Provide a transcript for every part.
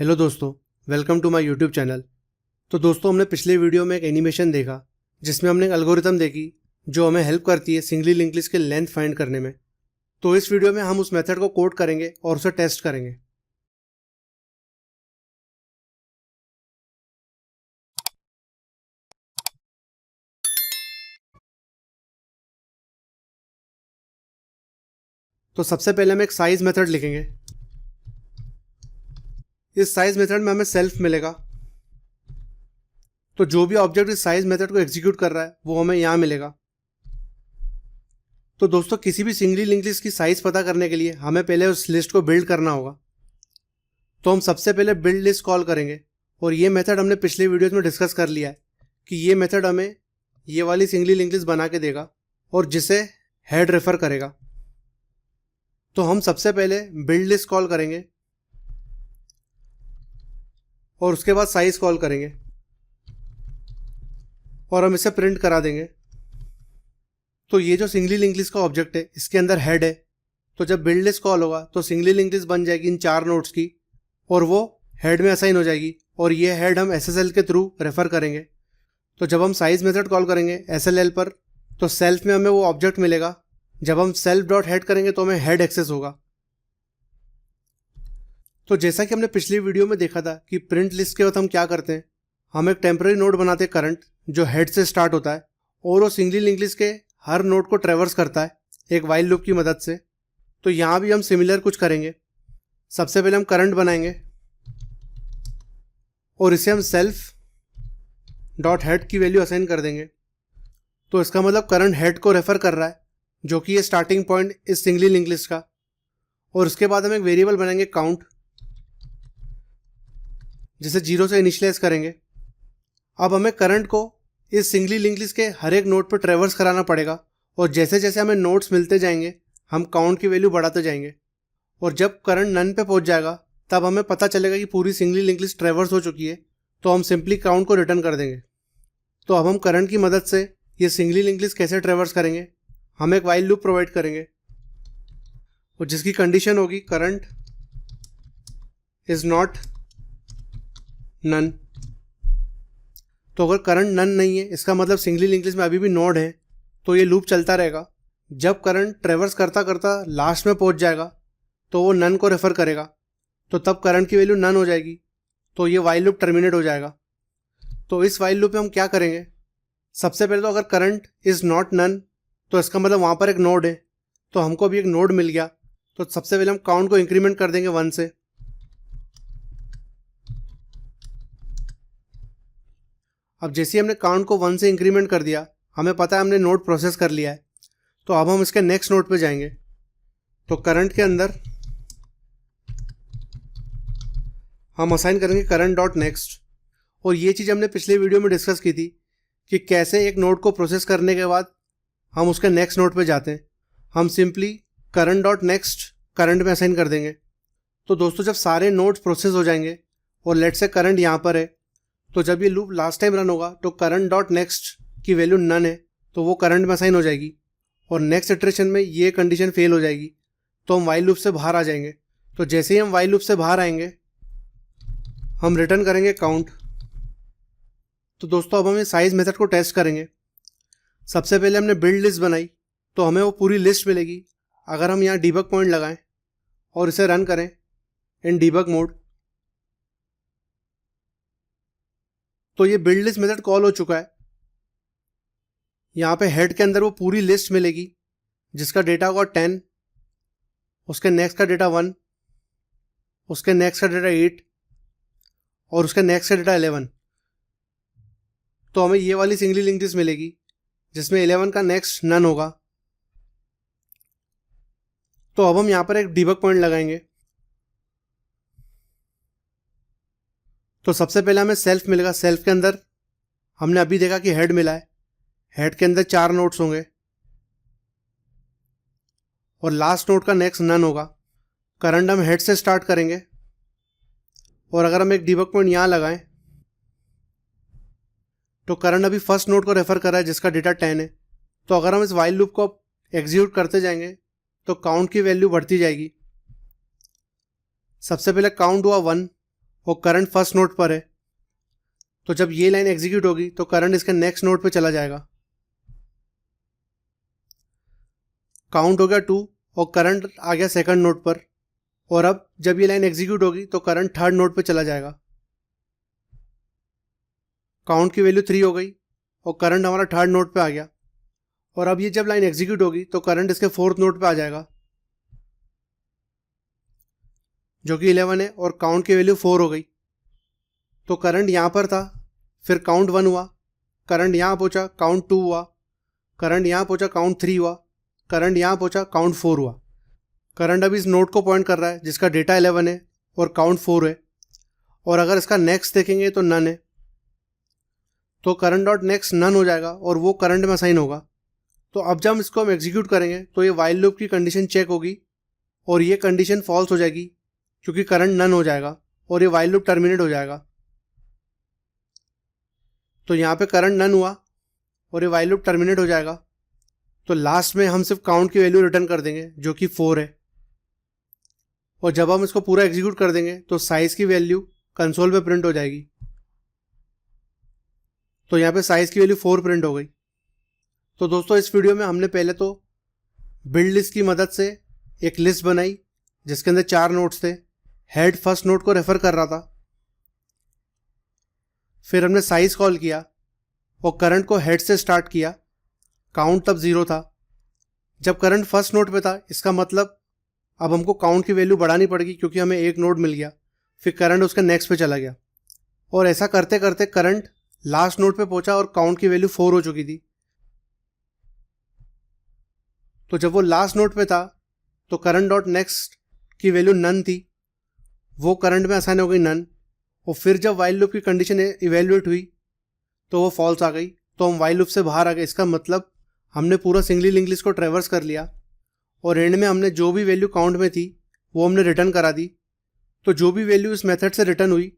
Hello दोस्तों, welcome to my YouTube channel. तो दोस्तों, हमने पिछले वीडियो में एक एनिमेशन देखा जिसमें हमने एक एल्गोरिथम देखी जो हमें हेल्प करती है सिंगली लिंक्ड लिस्ट के लेंथ फाइंड करने में। तो इस वीडियो में हम उस मेथड को कोड करेंगे और उसे टेस्ट करेंगे। तो सबसे पहले हम एक साइज मेथड लिखेंगे। इस साइज मेथड में हमें सेल्फ मिलेगा, तो जो भी ऑब्जेक्ट इस साइज मेथड को एग्जीक्यूट कर रहा है वो हमें यहाँ मिलेगा। तो दोस्तों, किसी भी सिंगली लिंक्ड लिस्ट की साइज पता करने के लिए हमें पहले उस लिस्ट को बिल्ड करना होगा। तो हम सबसे पहले बिल्ड लिस्ट कॉल करेंगे, और ये मेथड हमने पिछले वीडियोस में डिस्कस कर लिया है कि ये मेथड हमें ये वाली सिंगली लिंक्ड लिस्ट बना के देगा और जिसे हेड रेफर करेगा। तो हम सबसे पहले बिल्ड लिस्ट कॉल करेंगे और उसके बाद साइज कॉल करेंगे और हम इसे प्रिंट करा देंगे। तो ये जो सिंगली लिंक्ड लिस्ट का ऑब्जेक्ट है इसके अंदर हेड है, तो जब बिल्ड लिस्ट कॉल होगा तो सिंगली लिंक्ड लिस्ट बन जाएगी इन 4 नोड्स की और वो हेड में असाइन हो जाएगी, और ये हेड हम SSL के थ्रू रेफर करेंगे। तो जब हम साइज मेथड कॉल करेंगे SLL पर, तो सेल्फ में हमें वो ऑब्जेक्ट मिलेगा। जब हम सेल्फ डॉट हेड करेंगे तो हमें हेड एक्सेस होगा। तो जैसा कि हमने पिछली वीडियो में देखा था कि प्रिंट लिस्ट के वक्त हम क्या करते हैं, हम एक टेम्पररी नोड बनाते हैं करंट, जो हेड से स्टार्ट होता है और वो सिंगली लिंक्ड लिस्ट के हर नोड को ट्रैवर्स करता है एक वाइल लूप की मदद से। तो यहाँ भी हम सिमिलर कुछ करेंगे। सबसे पहले हम करंट बनाएंगे और इसे हम सेल्फ डॉट हेड की वैल्यू असाइन कर देंगे। तो इसका मतलब करंट हेड को रेफर कर रहा है, जो कि ये स्टार्टिंग पॉइंट इस सिंगली लिंक्ड लिस्ट का। और उसके बाद हम एक वेरिएबल बनाएंगे काउंट, जिसे 0 से इनिशियलाइज करेंगे। अब हमें करंट को इस सिंगली लिंक्ड लिस्ट के हर एक नोड पर ट्रैवर्स कराना पड़ेगा, और जैसे जैसे हमें नोड्स मिलते जाएंगे हम काउंट की वैल्यू बढ़ाते जाएंगे। और जब करंट नन पे पहुंच जाएगा तब हमें पता चलेगा कि पूरी सिंगली लिंक्ड लिस्ट ट्रैवर्स हो चुकी है, तो हम सिंपली काउंट को रिटर्न कर देंगे। तो अब हम करंट की मदद से ये सिंगली लिंक्ड लिस्ट कैसे ट्रैवर्स करेंगे, हम एक वाइल लूप प्रोवाइड करेंगे और जिसकी कंडीशन होगी करंट इज नॉट नन। तो अगर करंट नन नहीं है इसका मतलब सिंगली लिंक्ड लिस्ट में अभी भी नोड है, तो ये लूप चलता रहेगा। जब करंट ट्रैवर्स करता करता लास्ट में पहुंच जाएगा तो वो नन को रेफर करेगा, तो तब करंट की वैल्यू नन हो जाएगी, तो ये वाइल लूप टर्मिनेट हो जाएगा। तो इस वाइल लूप में हम क्या करेंगे, सबसे पहले तो अगर करंट इज नॉट नन तो इसका मतलब वहाँ पर एक नोड है, तो हमको भी एक नोड मिल गया। तो सबसे पहले हम काउंट को इंक्रीमेंट कर देंगे 1 से। अब जैसे ही हमने काउंट को 1 से इंक्रीमेंट कर दिया, हमें पता है हमने नोड प्रोसेस कर लिया है। तो अब हम इसके नेक्स्ट नोड पे जाएंगे। तो करंट के अंदर हम असाइन करेंगे करंट डॉट नेक्स्ट। और ये चीज़ हमने पिछले वीडियो में डिस्कस की थी कि कैसे एक नोड को प्रोसेस करने के बाद हम उसके नेक्स्ट नोड पे जाते हैं। हम simply current dot next current में असाइन कर देंगे। तो दोस्तों, जब सारे नोड्स प्रोसेस हो जाएंगे और लेट से करंट यहाँ पर है, तो जब ये लूप लास्ट टाइम रन होगा तो करंट डॉट नेक्स्ट की वैल्यू नन है, तो वो करंट में असाइन हो जाएगी और नेक्स्ट इटरेशन में ये कंडीशन फेल हो जाएगी, तो हम वाइल लूप से बाहर आ जाएंगे। तो जैसे ही हम वाइल लूप से बाहर आएंगे हम रिटर्न करेंगे काउंट। तो दोस्तों, अब हम ये साइज मेथड को टेस्ट करेंगे। सबसे पहले हमने बिल्ड लिस्ट बनाई, तो हमें वो पूरी लिस्ट मिलेगी अगर हम यहाँ डीबग पॉइंट लगाएं और इसे रन करें इन डीबग मोड। तो ये बिल्ड लिस्ट मेथड कॉल हो चुका है। यहाँ पे हेड के अंदर वो पूरी लिस्ट मिलेगी जिसका डेटा होगा 10, उसके नेक्स्ट का डेटा 1, उसके नेक्स्ट का डेटा 8 और उसके नेक्स्ट का डेटा 11। तो हमें ये वाली सिंगली लिंक्ड लिस्ट मिलेगी जिसमें 11 का नेक्स्ट नन होगा। तो अब हम यहाँ पर एक डीबग पॉइंट लगाएंगे। तो सबसे पहले हमें सेल्फ मिलेगा। सेल्फ के अंदर हमने अभी देखा कि हेड मिला है। हेड के अंदर 4 नोड्स होंगे और लास्ट नोड का नेक्स्ट नन होगा। करंट हम हेड से स्टार्ट करेंगे और अगर हम एक डीबग पॉइंट यहाँ लगाएं तो करंट अभी फर्स्ट नोड को रेफर कर रहा है जिसका डेटा 10 है। तो अगर हम इस वाइल लूप को एग्जीक्यूट करते जाएंगे तो काउंट की वैल्यू बढ़ती जाएगी। सबसे पहले काउंट हुआ 1 और करंट फर्स्ट नोड पर है, तो जब ये लाइन एग्जीक्यूट होगी तो करंट इसके नेक्स्ट नोड पे चला जाएगा। काउंट हो गया 2 और करंट आ गया सेकंड नोड पर, और अब जब ये लाइन एग्जीक्यूट होगी तो करंट थर्ड नोड पे चला जाएगा। काउंट की वैल्यू 3 हो गई और करंट हमारा थर्ड नोड पे आ गया, और अब ये जब लाइन एग्जीक्यूट होगी तो करंट इसके फोर्थ नोड पे आ जाएगा जो कि 11 है, और काउंट की वैल्यू 4 हो गई। तो करंट यहाँ पर था, फिर काउंट 1 हुआ, करंट यहाँ पहुँचा, काउंट 2 हुआ, करंट यहाँ पहुँचा, काउंट 3 हुआ, करंट यहाँ पहुँचा, काउंट 4 हुआ। करंट अभी इस नोड को पॉइंट कर रहा है जिसका डेटा 11 है और काउंट 4 है, और अगर इसका नेक्स्ट देखेंगे तो नन है, तो करंट डॉट नेक्स्ट नन हो जाएगा और वो करंट में असाइन होगा। तो अब जब इसको हम एग्जीक्यूट करेंगे तो ये वाइल लूप की कंडीशन चेक होगी और ये कंडीशन फॉल्स हो जाएगी क्योंकि करंट नन हो जाएगा और ये वाइल लूप टर्मिनेट हो जाएगा। तो यहाँ पे करंट नन हुआ और ये वाइल लूप टर्मिनेट हो जाएगा। तो लास्ट में हम सिर्फ काउंट की वैल्यू रिटर्न कर देंगे जो कि 4 है, और जब हम इसको पूरा एग्जीक्यूट कर देंगे तो साइज की वैल्यू कंसोल पे प्रिंट हो जाएगी। तो यहाँ पे साइज की वैल्यू 4 प्रिंट हो गई। तो दोस्तों इस वीडियो में हमने पहले तो बिल्ड लिस्ट की मदद से एक लिस्ट बनाई जिसके अंदर 4 नोड्स थे। हेड फर्स्ट नोड को रेफर कर रहा था, फिर हमने साइज कॉल किया और करंट को हेड से स्टार्ट किया। काउंट तब 0 था। जब करंट फर्स्ट नोड पे था इसका मतलब अब हमको काउंट की वैल्यू बढ़ानी पड़ेगी क्योंकि हमें एक नोड मिल गया। फिर करंट उसके नेक्स्ट पे चला गया और ऐसा करते करते करंट लास्ट नोड पे पहुंचा और काउंट की वैल्यू 4 हो चुकी थी। तो जब वो लास्ट नोड पे था तो करंट डॉट नेक्स्ट की वैल्यू नन थी, वो करंट में असाइन हो गई नन, और फिर जब वाइल लूप की कंडीशन इवेल्युएट हुई तो वो फॉल्स आ गई। तो हम वाइल लूप से बाहर आ गए। इसका मतलब हमने पूरा सिंगली लिंक लिस्ट को ट्रैवर्स कर लिया और एंड में हमने जो भी वैल्यू काउंट में थी वो हमने रिटर्न करा दी। तो जो भी वैल्यू इस मेथड से रिटर्न हुई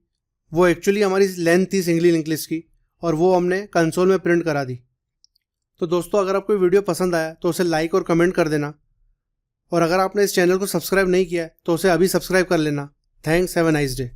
वो एक्चुअली हमारी लेंथ थी सिंगली लिंक लिस्ट की, और वो हमने कंसोल में प्रिंट करा दी। तो दोस्तों अगर आपको वीडियो पसंद आया तो उसे लाइक और कमेंट कर देना, और अगर आपने इस चैनल को सब्सक्राइब नहीं किया है तो उसे अभी सब्सक्राइब कर लेना। Thanks, have a nice day.